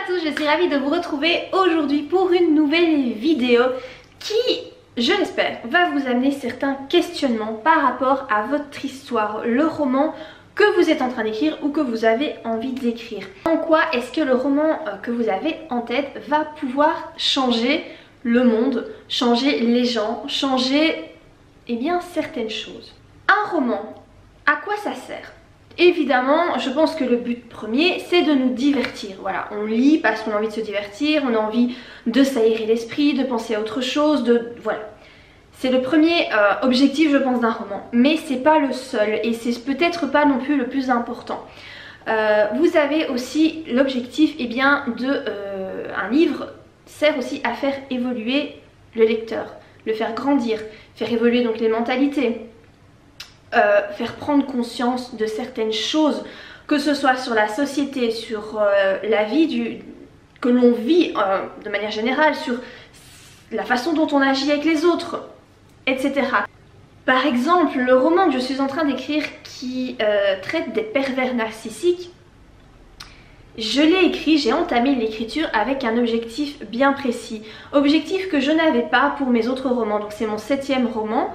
tous, je suis ravie de vous retrouver aujourd'hui pour une nouvelle vidéo qui, je l'espère, va vous amener certains questionnements par rapport à votre histoire, le roman que vous êtes en train d'écrire ou que vous avez envie d'écrire. En quoi est-ce que le roman que vous avez en tête va pouvoir changer le monde, changer les gens, changer certaines choses. Un roman, à quoi ça sert ? Évidemment, je pense que le but premier, c'est de nous divertir. Voilà, on lit parce qu'on a envie de se divertir, on a envie de s'aérer l'esprit, de penser à autre chose, voilà. C'est le premier objectif, je pense, d'un roman. Mais c'est pas le seul et c'est peut-être pas non plus le plus important. Vous avez aussi l'objectif, un livre sert aussi à faire évoluer le lecteur, le faire grandir, faire évoluer donc les mentalités. Faire prendre conscience de certaines choses, que ce soit sur la société, sur la vie que l'on vit de manière générale, sur la façon dont on agit avec les autres, etc. Par exemple, le roman que je suis en train d'écrire qui traite des pervers narcissiques, je l'ai écrit, j'ai entamé l'écriture avec un objectif bien précis. Objectif que je n'avais pas pour mes autres romans, donc c'est mon 7e roman.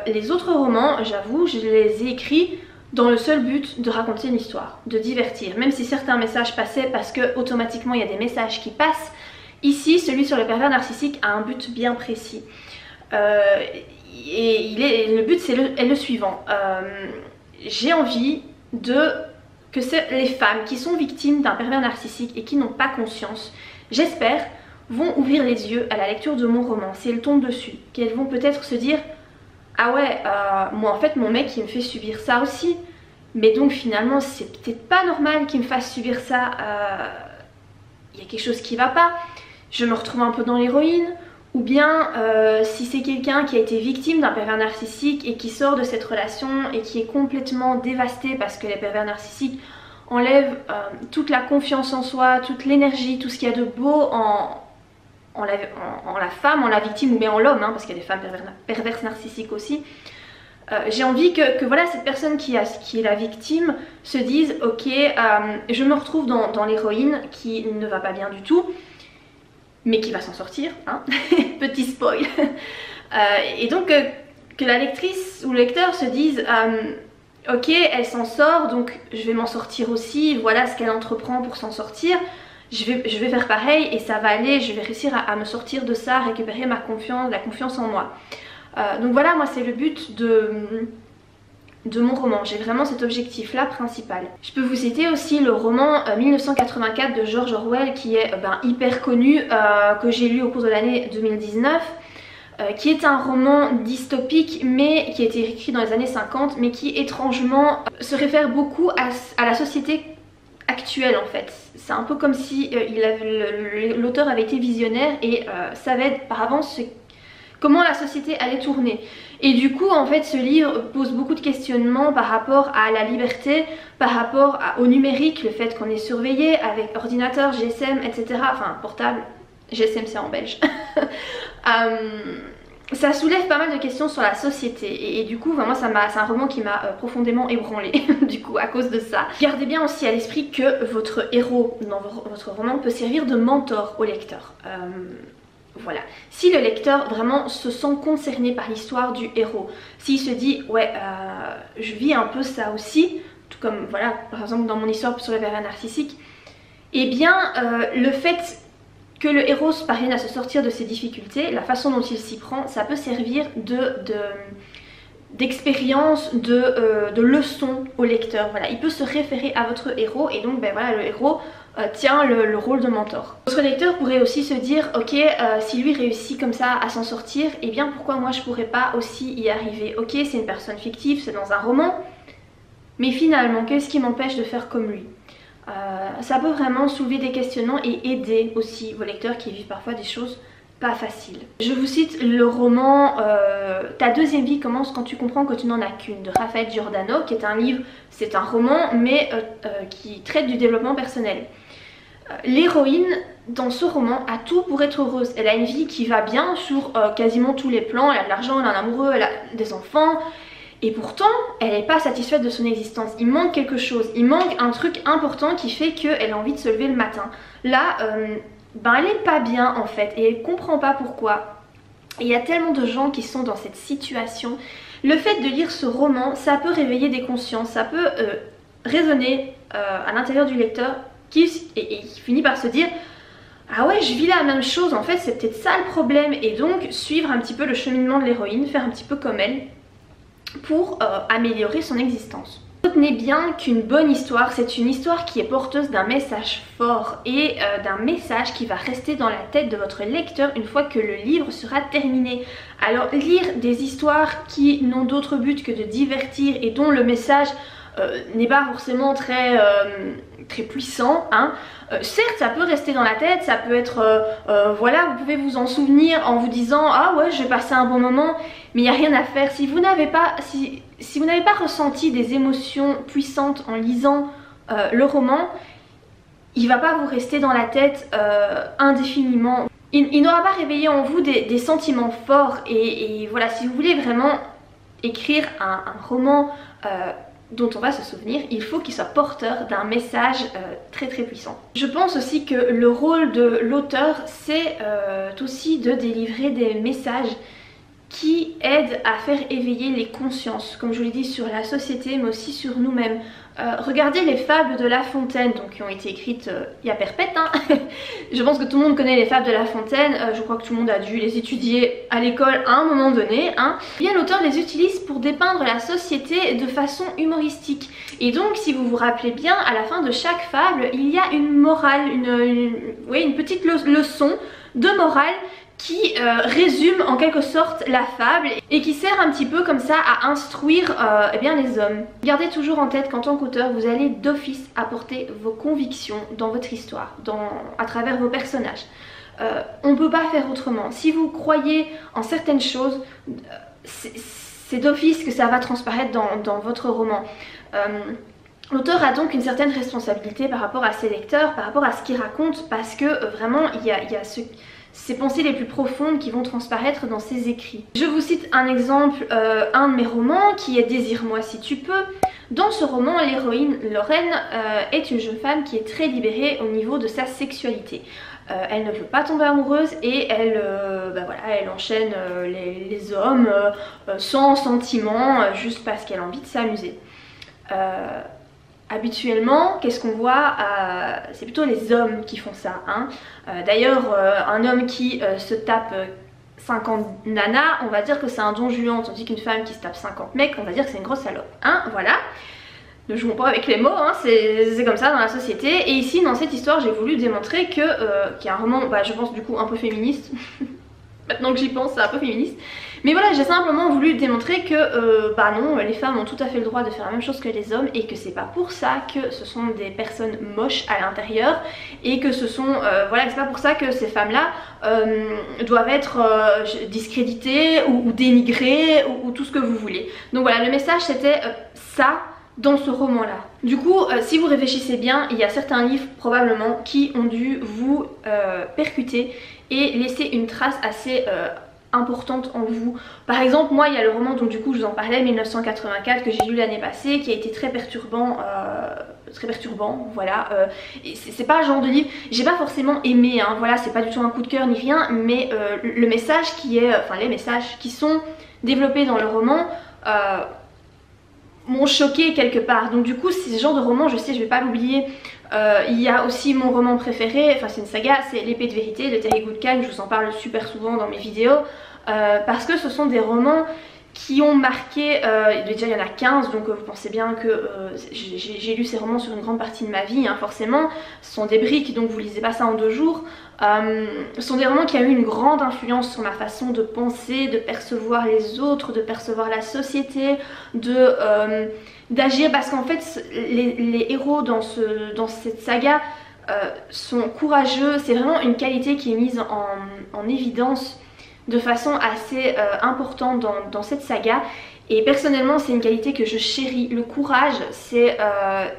Les autres romans, j'avoue, je les ai écrits dans le seul but de raconter une histoire, de divertir. Même si certains messages passaient parce que automatiquement il y a des messages qui passent, ici celui sur le pervers narcissique a un but bien précis. Le but est le suivant. J'ai envie que les femmes qui sont victimes d'un pervers narcissique et qui n'ont pas conscience, j'espère, vont ouvrir les yeux à la lecture de mon roman, si elles tombent dessus, qu'elles vont peut-être se dire: ah ouais, moi en fait mon mec il me fait subir ça aussi, mais donc finalement c'est peut-être pas normal qu'il me fasse subir ça, il y a quelque chose qui va pas, je me retrouve un peu dans l'héroïne. Ou bien si c'est quelqu'un qui a été victime d'un pervers narcissique et qui sort de cette relation et qui est complètement dévasté parce que les pervers narcissiques enlèvent toute la confiance en soi, toute l'énergie, tout ce qu'il y a de beau en la femme, en la victime ou bien en l'homme, parce qu'il y a des femmes perverses narcissiques aussi. J'ai envie que voilà, cette personne qui est la victime se dise: ok, je me retrouve dans l'héroïne qui ne va pas bien du tout, mais qui va s'en sortir, petit spoil. Et donc que la lectrice ou le lecteur se dise: ok, elle s'en sort, donc je vais m'en sortir aussi, voilà ce qu'elle entreprend pour s'en sortir. Je vais faire pareil et ça va aller, je vais réussir à me sortir de ça, à récupérer ma confiance, la confiance en moi. Donc voilà, moi c'est le but de mon roman, j'ai vraiment cet objectif là principal. Je peux vous citer aussi le roman 1984 de George Orwell qui est hyper connu, que j'ai lu au cours de l'année 2019. Qui est un roman dystopique mais qui a été écrit dans les années 50, mais qui étrangement se réfère beaucoup à la société actuelle en fait. C'est un peu comme si l'auteur avait été visionnaire et savait par avance comment la société allait tourner. Et du coup en fait ce livre pose beaucoup de questionnements par rapport à la liberté, par rapport au numérique, le fait qu'on est surveillé avec ordinateur, GSM, etc. Enfin portable, GSM c'est en belge. Ça soulève pas mal de questions sur la société et du coup moi c'est un roman qui m'a profondément ébranlée du coup à cause de ça. Gardez bien aussi à l'esprit que votre héros dans votre roman peut servir de mentor au lecteur. Voilà, si le lecteur vraiment se sent concerné par l'histoire du héros, s'il se dit ouais je vis un peu ça aussi, tout comme voilà par exemple dans mon histoire sur le pervers narcissique, et bien le fait que le héros parvienne à se sortir de ses difficultés, la façon dont il s'y prend, ça peut servir d'expérience, de leçon au lecteur. Voilà, il peut se référer à votre héros et donc voilà, le héros tient le rôle de mentor. Votre lecteur pourrait aussi se dire ok, si lui réussit comme ça à s'en sortir, et bien pourquoi moi je pourrais pas aussi y arriver? Ok, c'est une personne fictive, c'est dans un roman, mais finalement qu'est-ce qui m'empêche de faire comme lui? Ça peut vraiment soulever des questionnements et aider aussi vos lecteurs qui vivent parfois des choses pas faciles. Je vous cite le roman Ta deuxième vie commence quand tu comprends que tu n'en as qu'une de Raphaël Giordano, qui est un livre, c'est un roman mais qui traite du développement personnel. L'héroïne dans ce roman a tout pour être heureuse. Elle a une vie qui va bien sur quasiment tous les plans, elle a de l'argent, elle a un amoureux, elle a des enfants. Et pourtant, elle n'est pas satisfaite de son existence. Il manque quelque chose, il manque un truc important qui fait qu'elle a envie de se lever le matin. Là, elle n'est pas bien en fait et elle comprend pas pourquoi. Et il y a tellement de gens qui sont dans cette situation. Le fait de lire ce roman, ça peut réveiller des consciences, ça peut résonner à l'intérieur du lecteur qui finit par se dire ah ouais, je vis la même chose, en fait c'est peut-être ça le problème, et donc suivre un petit peu le cheminement de l'héroïne, faire un petit peu comme elle pour améliorer son existence. Retenez bien qu'une bonne histoire, c'est une histoire qui est porteuse d'un message fort et d'un message qui va rester dans la tête de votre lecteur une fois que le livre sera terminé. Alors lire des histoires qui n'ont d'autre but que de divertir et dont le message n'est pas forcément très puissant, hein. Certes ça peut rester dans la tête, ça peut être voilà, vous pouvez vous en souvenir en vous disant ah ouais je vais passer un bon moment, mais il n'y a rien à faire. Si vous n'avez pas ressenti des émotions puissantes en lisant le roman, il va pas vous rester dans la tête indéfiniment. Il n'aura pas réveillé en vous des sentiments forts et voilà, si vous voulez vraiment écrire un roman dont on va se souvenir, il faut qu'il soit porteur d'un message très puissant. Je pense aussi que le rôle de l'auteur, c'est aussi de délivrer des messages qui aident à faire éveiller les consciences, comme je vous l'ai dit, sur la société mais aussi sur nous-mêmes. Regardez les fables de La Fontaine, donc qui ont été écrites il y a perpète, hein. Je pense que tout le monde connaît les fables de La Fontaine, je crois que tout le monde a dû les étudier à l'école à un moment donné, hein. Et bien l'auteur les utilise pour dépeindre la société de façon humoristique. Et donc si vous vous rappelez bien, à la fin de chaque fable, il y a une morale, une petite leçon de morale qui résume en quelque sorte la fable et qui sert un petit peu comme ça à instruire eh bien les hommes. Gardez toujours en tête qu'en tant qu'auteur, vous allez d'office apporter vos convictions dans votre histoire, à travers vos personnages. On ne peut pas faire autrement. Si vous croyez en certaines choses, c'est d'office que ça va transparaître dans votre roman. L'auteur a donc une certaine responsabilité par rapport à ses lecteurs, par rapport à ce qu'il raconte, parce que vraiment il y a ces pensées les plus profondes qui vont transparaître dans ses écrits. Je vous cite un exemple, un de mes romans qui est Désire-moi si tu peux. Dans ce roman, l'héroïne Lorraine est une jeune femme qui est très libérée au niveau de sa sexualité. Elle ne veut pas tomber amoureuse et elle enchaîne les hommes sans sentiment, juste parce qu'elle a envie de s'amuser. Habituellement, qu'est-ce qu'on voit? C'est plutôt les hommes qui font ça, hein. D'ailleurs, un homme qui se tape 50 nanas, on va dire que c'est un don Juan, tandis qu'une femme qui se tape 50 mecs, on va dire que c'est une grosse salope, hein, voilà. Ne jouons pas avec les mots, hein, c'est comme ça dans la société. Et ici, dans cette histoire, j'ai voulu démontrer qu'il y a un roman, je pense du coup un peu féministe. Maintenant que j'y pense, c'est un peu féministe. Mais voilà, j'ai simplement voulu démontrer que non, les femmes ont tout à fait le droit de faire la même chose que les hommes et que c'est pas pour ça que ce sont des personnes moches à l'intérieur et que ce sont, c'est pas pour ça que ces femmes-là doivent être discréditées ou dénigrées ou tout ce que vous voulez. Donc voilà, le message c'était ça dans ce roman-là. Du coup, si vous réfléchissez bien, il y a certains livres probablement qui ont dû vous percuter et laisser une trace assez importante en vous. Par exemple, moi il y a le roman dont du coup je vous en parlais, 1984, que j'ai lu l'année passée, qui a été très perturbant, voilà. C'est pas un genre de livre, j'ai pas forcément aimé, hein, voilà, c'est pas du tout un coup de cœur ni rien, mais le message qui est, les messages qui sont développés dans le roman m'ont choqué quelque part. Donc du coup, c'est ce genre de roman, je sais, je vais pas l'oublier. Il y a aussi mon roman préféré, enfin c'est une saga, c'est L'épée de vérité de Terry Goodkind. Je vous en parle super souvent dans mes vidéos parce que ce sont des romans qui ont marqué, déjà il y en a 15, donc vous pensez bien que j'ai lu ces romans sur une grande partie de ma vie, hein, forcément. Ce sont des briques, donc vous lisez pas ça en 2 jours. Ce sont des romans qui ont eu une grande influence sur ma façon de penser, de percevoir les autres, de percevoir la société, d'agir, parce qu'en fait les héros dans cette saga sont courageux. C'est vraiment une qualité qui est mise en évidence de façon assez importante dans cette saga, et personnellement c'est une qualité que je chéris. Le courage, c'est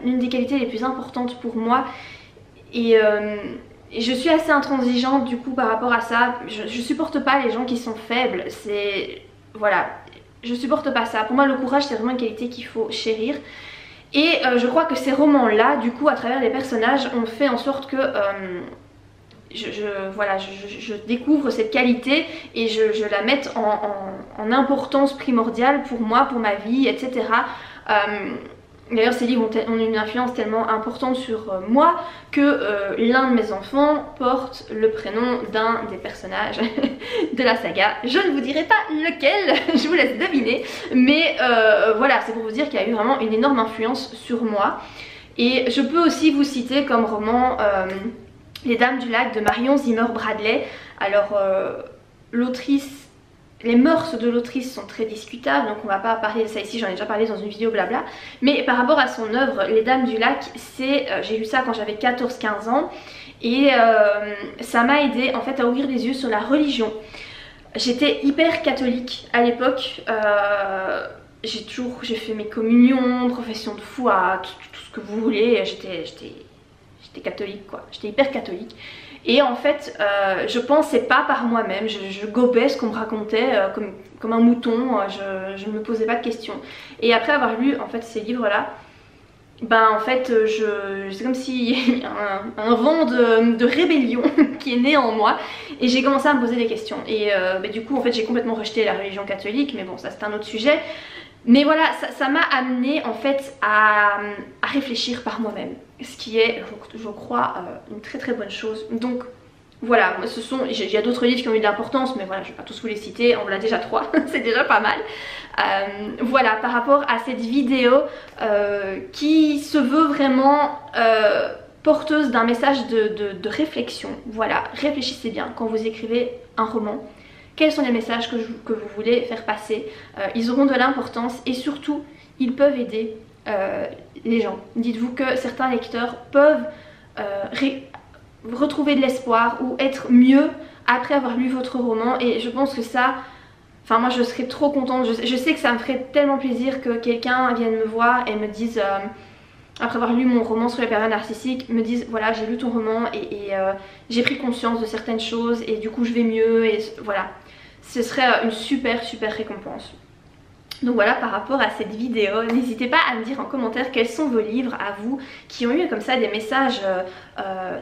une des qualités les plus importantes pour moi, et je suis assez intransigeante du coup par rapport à ça. Je supporte pas les gens qui sont faibles, c'est... voilà. je supporte pas ça. Pour moi le courage c'est vraiment une qualité qu'il faut chérir. Et je crois que ces romans là, du coup à travers les personnages, ont fait en sorte que je découvre cette qualité et je la mette en importance primordiale pour moi, pour ma vie, etc. D'ailleurs ces livres ont une influence tellement importante sur moi que l'un de mes enfants porte le prénom d'un des personnages de la saga. Je ne vous dirai pas lequel, je vous laisse deviner, mais voilà, c'est pour vous dire qu'il y a eu vraiment une énorme influence sur moi. Et je peux aussi vous citer comme roman Les Dames du Lac de Marion Zimmer Bradley. Alors l'autrice, les mœurs de l'autrice sont très discutables, donc on va pas parler de ça ici, j'en ai déjà parlé dans une vidéo blabla. Mais par rapport à son œuvre, Les Dames du Lac, j'ai lu ça quand j'avais 14-15 ans. Et ça m'a aidé en fait à ouvrir les yeux sur la religion. J'étais hyper catholique à l'époque. J'ai fait mes communions, profession de foi, tout ce que vous voulez. J'étais catholique quoi, j'étais hyper catholique. Et en fait je pensais pas par moi-même, je gobais ce qu'on me racontait comme un mouton, je ne me posais pas de questions. Et après avoir lu en fait ces livres là, ben en fait c'est comme s'il y a un vent de rébellion qui est né en moi et j'ai commencé à me poser des questions. Et du coup en fait j'ai complètement rejeté la religion catholique, mais bon ça c'est un autre sujet. Mais voilà, ça m'a amené en fait à réfléchir par moi-même, ce qui est, je crois, une très très bonne chose. Donc voilà, il y a d'autres livres qui ont eu de l'importance, mais voilà, je ne vais pas tous vous les citer, on en a déjà 3, c'est déjà pas mal. Voilà, par rapport à cette vidéo qui se veut vraiment porteuse d'un message de réflexion. Voilà, réfléchissez bien quand vous écrivez un roman. Quels sont les messages que vous voulez faire passer? Ils auront de l'importance et surtout ils peuvent aider les gens. Dites-vous que certains lecteurs peuvent retrouver de l'espoir ou être mieux après avoir lu votre roman, et je pense que ça, enfin moi je serais trop contente. Je sais que ça me ferait tellement plaisir que quelqu'un vienne me voir et me dise après avoir lu mon roman sur les pervers narcissiques, me disent voilà j'ai lu ton roman et j'ai pris conscience de certaines choses et du coup je vais mieux, et voilà, ce serait une super récompense. Donc voilà, par rapport à cette vidéo, n'hésitez pas à me dire en commentaire quels sont vos livres à vous qui ont eu comme ça des messages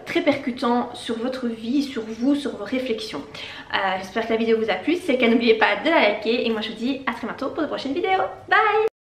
très percutants sur votre vie, sur vous, sur vos réflexions. J'espère que la vidéo vous a plu, si c'est le cas n'oubliez pas de la liker et moi je vous dis à très bientôt pour de prochaines vidéos. Bye!